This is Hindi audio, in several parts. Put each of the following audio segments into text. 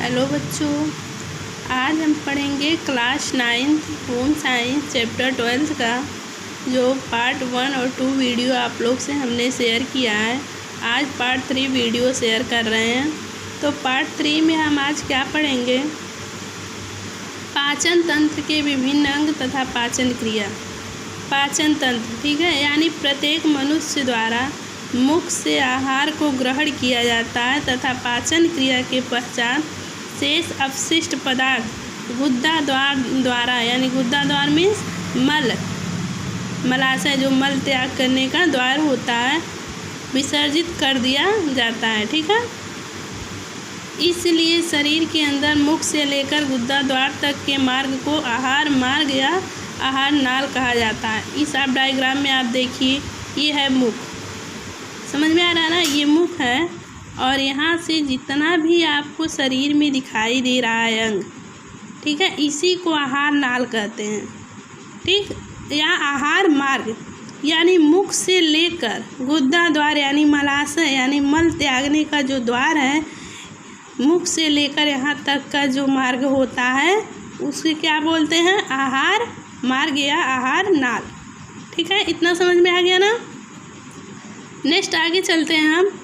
हेलो बच्चों, आज हम पढ़ेंगे क्लास 9 होम साइंस चैप्टर 12 का जो पार्ट 1 और 2 वीडियो आप लोग से हमने शेयर किया है। आज पार्ट 3 वीडियो शेयर कर रहे हैं। तो पार्ट 3 में हम आज क्या पढ़ेंगे? पाचन तंत्र के विभिन्न अंग तथा पाचन क्रिया। पाचन तंत्र, ठीक है, यानी प्रत्येक मनुष्य द्वारा मुख से आहार को ग्रहण किया जाता है तथा पाचन क्रिया के पश्चात शेष अपशिष्ट पदार्थ गुद्दा द्वारा यानी गुद्दा द्वार मीन्स मलाशय जो मल त्याग करने का द्वार होता है विसर्जित कर दिया जाता है। ठीक है, इसलिए शरीर के अंदर मुख से लेकर गुद्दा द्वार तक के मार्ग को आहार मार्ग या आहार नाल कहा जाता है। इस आप डायग्राम में आप देखिए, ये है मुख, समझ में आ रहा है ना, ये मुख है और यहाँ से जितना भी आपको शरीर में दिखाई दे रहा है अंग, ठीक है, इसी को आहार नाल कहते हैं। ठीक, या आहार मार्ग यानी मुख से लेकर गुद्दा द्वार यानी मलाशय यानी मल त्यागने का जो द्वार है, मुख से लेकर यहाँ तक का जो मार्ग होता है उसे क्या बोलते हैं? आहार मार्ग या आहार नाल। ठीक है, इतना समझ में आ गया ना। नेक्स्ट आगे चलते हैं हम।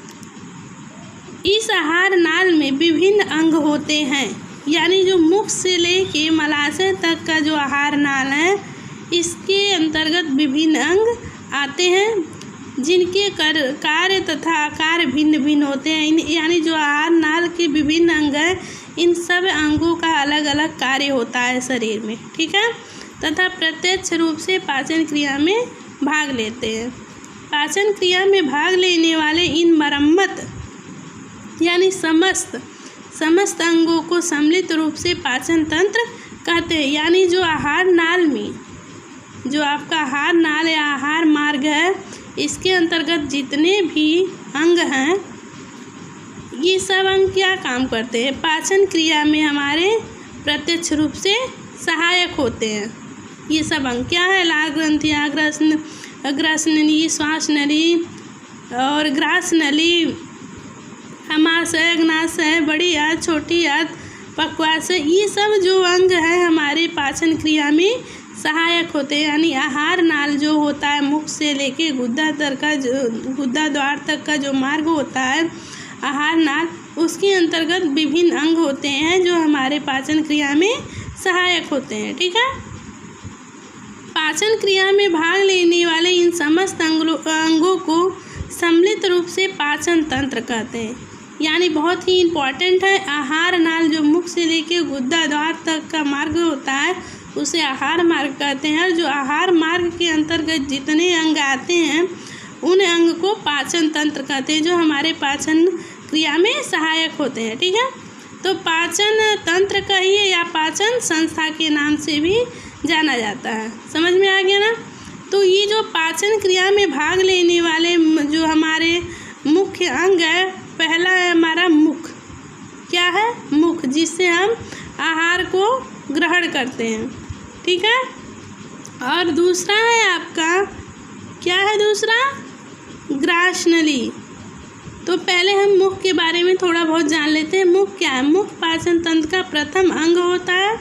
इस आहार नाल में विभिन्न अंग होते हैं, यानी जो मुख से लेके मलाशय तक का जो आहार नाल है इसके अंतर्गत विभिन्न अंग आते हैं जिनके कार्य तथा आकार भिन्न भिन्न होते हैं। यानी जो आहार नाल के विभिन्न अंग हैं, इन सब अंगों का अलग अलग कार्य होता है शरीर में। ठीक है, तथा प्रत्यक्ष रूप से पाचन क्रिया में भाग लेते हैं। पाचन क्रिया में भाग लेने वाले इन मरम्मत यानी समस्त अंगों को सम्मिलित रूप से पाचन तंत्र कहते हैं। यानी जो आहार नाल में जो आपका आहार नाल या आहार मार्ग है, इसके अंतर्गत जितने भी अंग हैं, ये सब अंग क्या काम करते हैं? पाचन क्रिया में हमारे प्रत्यक्ष रूप से सहायक होते हैं। ये सब अंग क्या है? लाल ग्रंथियाँ, ग्रास नली, श्वास नली और ग्रास नली, अमाशय, अग्नाशय, बड़ी आंत, छोटी आंत, पक्वाशय, ये सब जो अंग है हमारे पाचन क्रिया में सहायक होते हैं। यानी आहार नाल जो होता है मुख से लेके गुद्दा द्वार तक का जो मार्ग होता है आहार नाल, उसके अंतर्गत विभिन्न अंग होते हैं जो हमारे पाचन क्रिया में सहायक होते हैं। ठीक है, पाचन क्रिया में भाग लेने वाले इन समस्त अंगों को सम्मिलित रूप से पाचन तंत्र कहते हैं। यानी बहुत ही इम्पॉर्टेंट है, आहार नाल जो मुख से लेके गुद्दा द्वार तक का मार्ग होता है उसे आहार मार्ग कहते हैं। और जो आहार मार्ग के अंतर्गत जितने अंग आते हैं उन अंग को पाचन तंत्र कहते हैं, जो हमारे पाचन क्रिया में सहायक होते हैं। ठीक है, तो पाचन तंत्र कहिए या पाचन संस्था के नाम से भी जाना जाता है। समझ में आ गया ना। तो ये जो पाचन क्रिया में भाग लेने वाले जो हमारे मुख्य अंग है, पहला है हमारा मुख। क्या है? मुख, जिससे हम आहार को ग्रहण करते हैं। ठीक है, और दूसरा है आपका, क्या है दूसरा? ग्रास नली। तो पहले हम मुख के बारे में थोड़ा बहुत जान लेते हैं। मुख क्या है? मुख पाचन तंत्र का प्रथम अंग होता है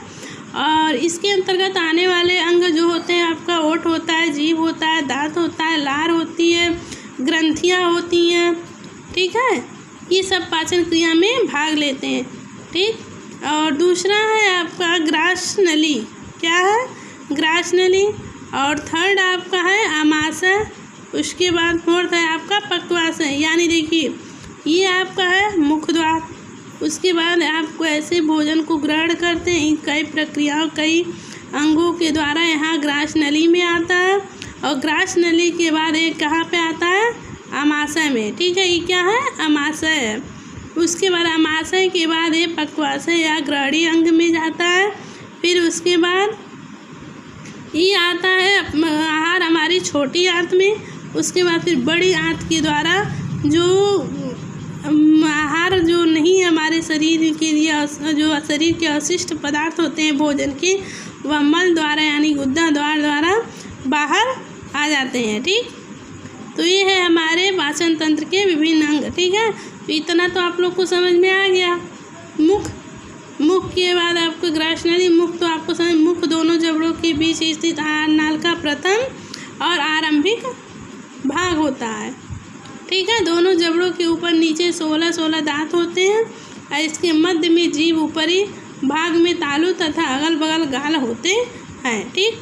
और इसके अंतर्गत आने वाले अंग जो होते हैं, आपका ओठ होता है, जीभ होता है, दांत होता है, लार होती है, ग्रंथियाँ होती हैं। ठीक है, ये सब पाचन क्रिया में भाग लेते हैं। ठीक, और दूसरा है आपका ग्रास नली। क्या है? ग्रास नली। और थर्ड आपका है आमाशय। उसके बाद फोर्थ है आपका पक्वाशय। यानी देखिए, ये आपका है मुख द्वार। उसके बाद आपको ऐसे भोजन को ग्रहण करते हैं कई प्रक्रियाओं कई अंगों के द्वारा यहाँ ग्रास नली में आता है, और ग्रास नली के बाद एक कहाँ पे आता है? आमाशय में। ठीक है, ये क्या है? आमाशय है। उसके बाद आमाशय के बाद ये पक्वाशय या ग्रहणी अंग में जाता है। फिर उसके बाद ये आता है आहार हमारी छोटी आंत में। उसके बाद फिर बड़ी आंत के द्वारा जो आहार जो नहीं हमारे शरीर के लिए जो शरीर के अवशिष्ट पदार्थ होते हैं भोजन के, वह मल द्वारा यानी गुद्दा द्वारा बाहर आ जाते हैं। ठीक, तो ये है हमारे पाचन तंत्र के विभिन्न अंग। ठीक है, तो इतना तो आप लोग को समझ में आ गया। मुख मुख के बाद आपको ग्रासनली मुख, तो आपको समझ मुख दोनों जबड़ों के बीच स्थित आहार नाल का प्रथम और आरंभिक भाग होता है। ठीक है, दोनों जबड़ों के ऊपर नीचे 16 दांत होते हैं और इसके मध्य में जीभ, ऊपरी भाग में तालू तथा अगल बगल गाल होते हैं। ठीक,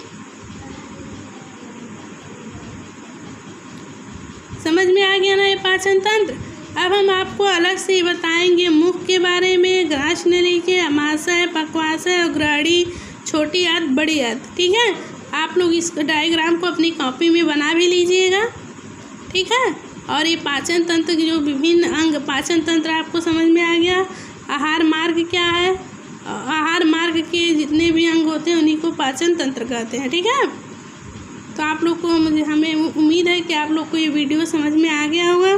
समझ में आ गया ना ये पाचन तंत्र। अब हम आपको अलग से बताएंगे मुख के बारे में, ग्रासनली के, अमाशय, पक्वाशय और ग्रहणी, छोटी आंत, बड़ी आंत। ठीक है, आप लोग इस डायग्राम को अपनी कॉपी में बना भी लीजिएगा। ठीक है, और ये पाचन तंत्र के जो विभिन्न अंग, पाचन तंत्र आपको समझ में आ गया। आहार मार्ग क्या है? आहार मार्ग के जितने भी अंग होते हैं उन्हीं को पाचन तंत्र कहते हैं। ठीक है, तो आप लोग को हमें उम्मीद है कि आप लोग को ये वीडियो समझ में आ गया होगा।